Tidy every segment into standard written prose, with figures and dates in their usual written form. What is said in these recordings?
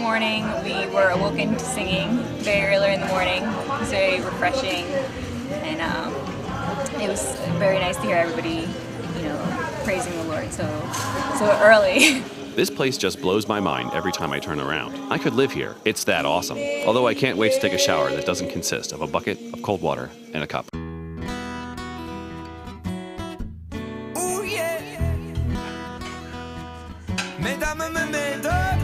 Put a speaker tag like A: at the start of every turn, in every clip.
A: morning we were awoken to singing very early in the morning. It was very refreshing, and it was very nice to hear everybody, praising the Lord so early.
B: This place just blows my mind every time I turn around. I could live here. It's that awesome. Although I can't wait to take a shower that doesn't consist of a bucket of cold water and a cup.
C: Ooh, yeah. Mesdames, mesdames.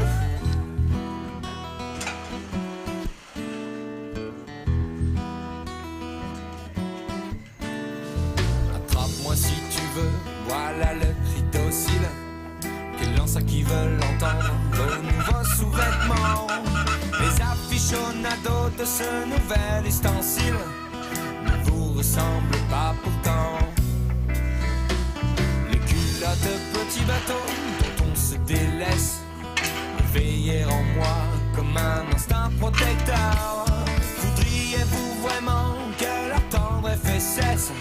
C: Attrape-moi si tu veux, voilà le cri docile. Quels lancent qui veulent entendre vos nouveaux sous-vêtements. Les aficionados de ce nouvel ustensile ne vous ressemblent pas pourtant. Les culottes de petits bateaux dont on se délaisse veiller en moi comme un instinct protecteur. Voudriez-vous vraiment que leur tendre effet cesse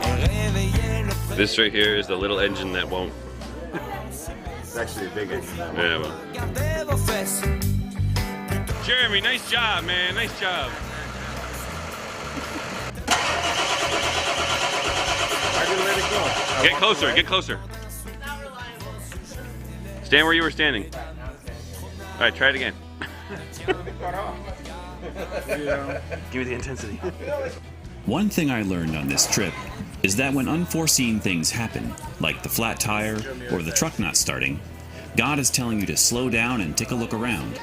C: et réveiller le...
B: This right here is the little engine that won't.
D: It's actually a big engine.
B: Yeah, well. Jeremy, nice job, man. Nice job.
D: I didn't let it go.
B: Get closer, get closer. Stand where you were standing. All right, try it again. Give me the intensity.
E: One thing I learned on this trip is that when unforeseen things happen, like the flat tire or the truck not starting, God is telling you to slow down and take a look around.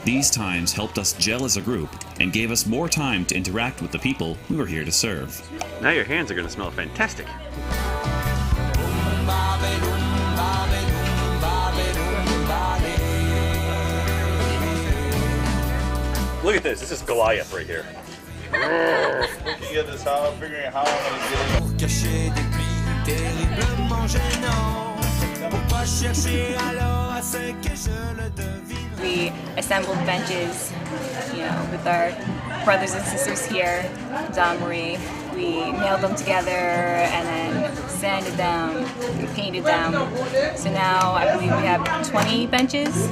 E: These times helped us gel as a group and gave us more time to interact with the people we were here to serve.
B: Now your hands are going to smell fantastic. Look at this. This is Goliath right here.
D: Looking at this how I'm figuring out how I'm gonna get
A: it. We assembled benches, with our brothers and sisters here, Damé Marie. We nailed them together and then sanded them and painted them. So now I believe we have 20 benches.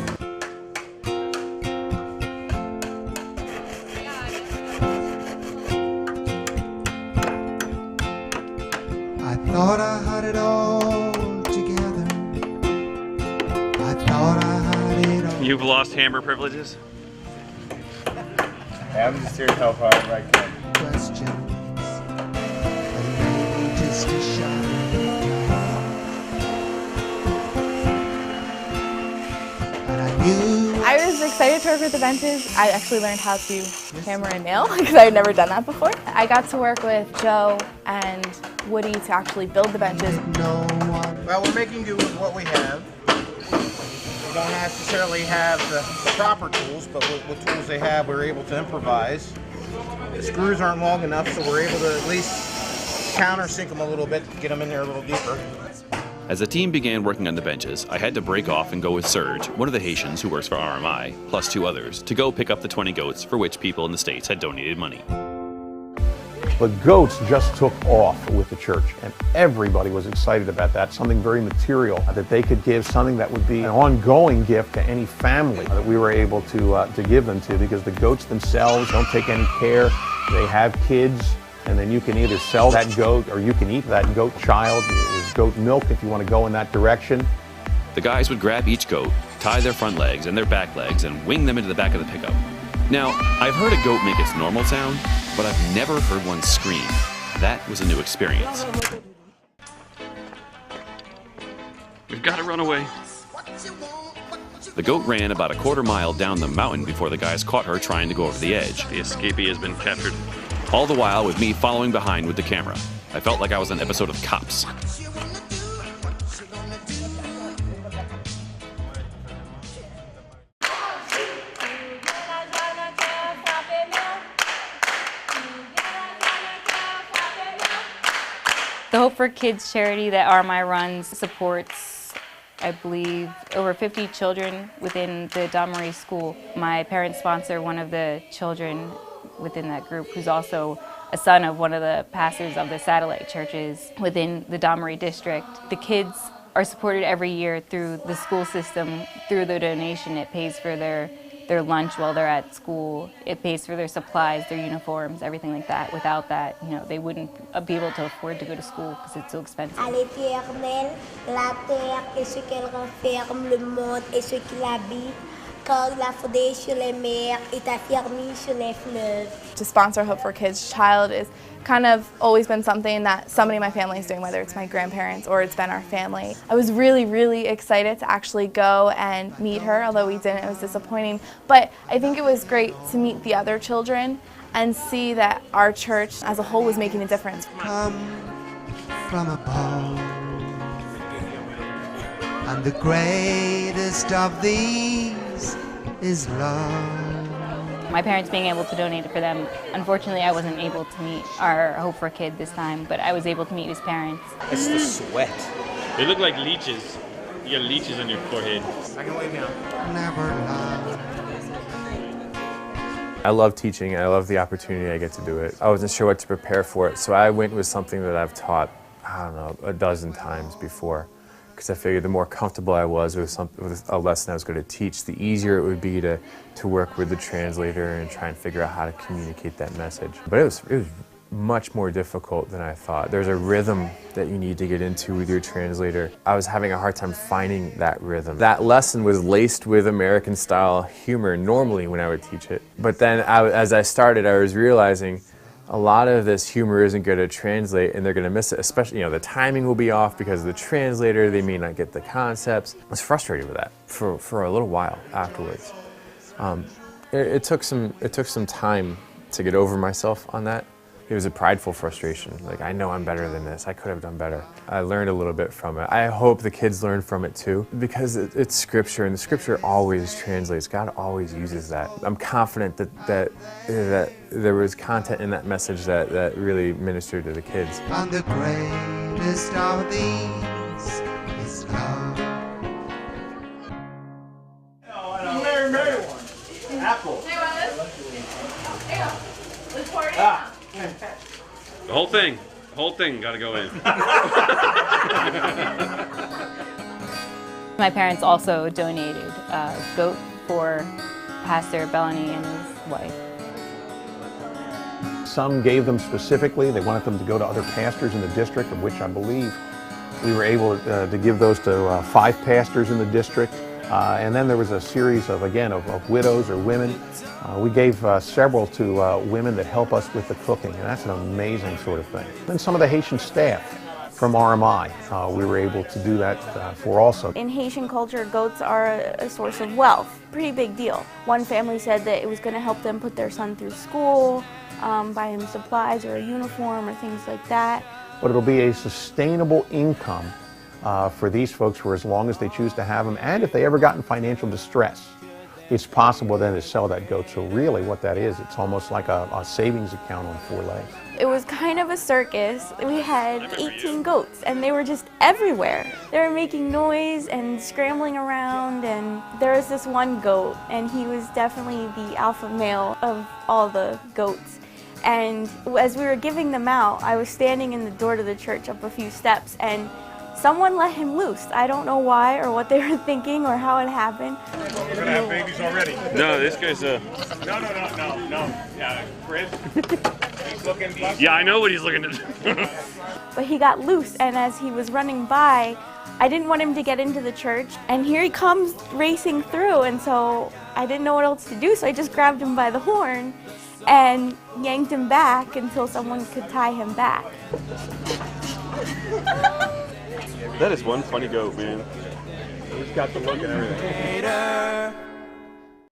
F: I thought I had it all together. I thought I had it all.
B: You've lost hammer privileges?
D: I'm just here to help however I can.
F: Questions and maybe just a shot. And I knew
G: I was excited to work with the benches. I actually learned how to hammer and nail because I had never done that before. I got to work with Joe and Woody to actually build the benches.
F: no one.
H: Well, we're making do with what we have. We don't necessarily have the proper tools, but with tools they have, we're able to improvise. The screws aren't long enough, so we're able to at least countersink them a little bit, get them in there a little deeper.
B: As the team began working on the benches, I had to break off and go with Serge, one of the Haitians who works for RMI, plus 2 others, to go pick up the 20 goats for which people in the States had donated money.
I: The goats just took off with the church, and everybody was excited about that, something very material that they could give, something that would be an ongoing gift to any family that we were able to give them to, because the goats themselves don't take any care. They have kids, and then you can either sell that goat or you can eat that goat child. There's goat milk if you want to go in that direction.
B: The guys would grab each goat, tie their front legs and their back legs, and wing them into the back of the pickup. Now, I've heard a goat make its normal sound, but I've never heard one scream. That was a new experience. We've got to run away. The goat ran about a quarter mile down the mountain before the guys caught her trying to go over the edge. The escapee has been captured. All the while with me following behind with the camera. I felt like I was on an episode of Cops.
A: The Hope for Kids charity that RMI runs supports, I believe, over 50 children within the Damé Marie school. My parents sponsor one of the children within that group who's also a son of one of the pastors of the satellite churches within the Damé Marie district. The kids are supported every year through the school system, through the donation. It pays for their their lunch while they're at school. It pays for their supplies, their uniforms, everything like that. Without that, they wouldn't be able to afford to go to school because it's so expensive.
J: À l'Éternel, la terre et ce qu'elle renferme, le monde et ce qui l'habite, car il a fondé sur les mers et affermi sur les fleuves.
G: To sponsor Hope for Kids Child is kind of always been something that somebody in my family is doing, whether it's my grandparents or it's been our family. I was really, really excited to actually go and meet her, although we didn't, it was disappointing. But I think it was great to meet the other children and see that our church as a whole was making a difference.
F: Come from above, and the greatest of these is love.
A: My parents being able to donate it for them, unfortunately I wasn't able to meet our Hope for Kid this time, but I was able to meet his parents.
H: It's the sweat.
K: They look like leeches. You got leeches on your forehead.
H: I can lay down.
F: Never love.
L: I love teaching, and I love the opportunity I get to do it. I wasn't sure what to prepare for it, so I went with something that I've taught, I don't know, a dozen times before. Because I figured the more comfortable I was with a lesson I was going to teach, the easier it would be to work with the translator and try and figure out how to communicate that message. But it was much more difficult than I thought. There's a rhythm that you need to get into with your translator. I was having a hard time finding that rhythm. That lesson was laced with American-style humor normally when I would teach it. But then as I started, I was realizing a lot of this humor isn't going to translate and they're going to miss it, especially, the timing will be off because of the translator, they may not get the concepts. I was frustrated with that for a little while afterwards. It took some time to get over myself on that. It was a prideful frustration, like I know I'm better than this, I could have done better. I learned a little bit from it. I hope the kids learn from it too, because it's scripture and the scripture always translates, God always uses that. I'm confident that there was content in that message that really ministered to the kids.
F: And the greatest of these is love.
D: Mary one. Apple.
G: Let's pour it in.
K: The whole thing got to go in.
A: My parents also donated a goat for Pastor Bellany and his wife.
I: Some gave them specifically. They wanted them to go to other pastors in the district, of which I believe we were able to give those to 5 pastors in the district. And then there was a series of widows or women. We gave several to women that help us with the cooking, and that's an amazing sort of thing. And some of the Haitian staff from RMI, we were able to do that for also.
G: In Haitian culture, goats are a source of wealth. Pretty big deal. One family said that it was going to help them put their son through school, buy him supplies or a uniform or things like that.
I: But it'll be a sustainable income for these folks for as long as they choose to have them, and if they ever got in financial distress, it's possible then to sell that goat. So really what that is, it's almost like a savings account on 4 legs.
G: It was kind of a circus. We had 18 goats and they were just everywhere. They were making noise and scrambling around, and there was this one goat and he was definitely the alpha male of all the goats. And as we were giving them out, I was standing in the door to the church up a few steps, and someone let him loose. I don't know why or what they were thinking or how it happened.
D: We're gonna have babies already.
K: No, this guy's
D: No. Yeah, Chris. He's looking.
K: Yeah, I know what he's looking at.
G: But he got loose, and as he was running by, I didn't want him to get into the church, and here he comes racing through, and so I didn't know what else to do, so I just grabbed him by the horn and yanked him back until someone could tie him back.
K: That is one funny goat, man.
D: He's got the look and everything.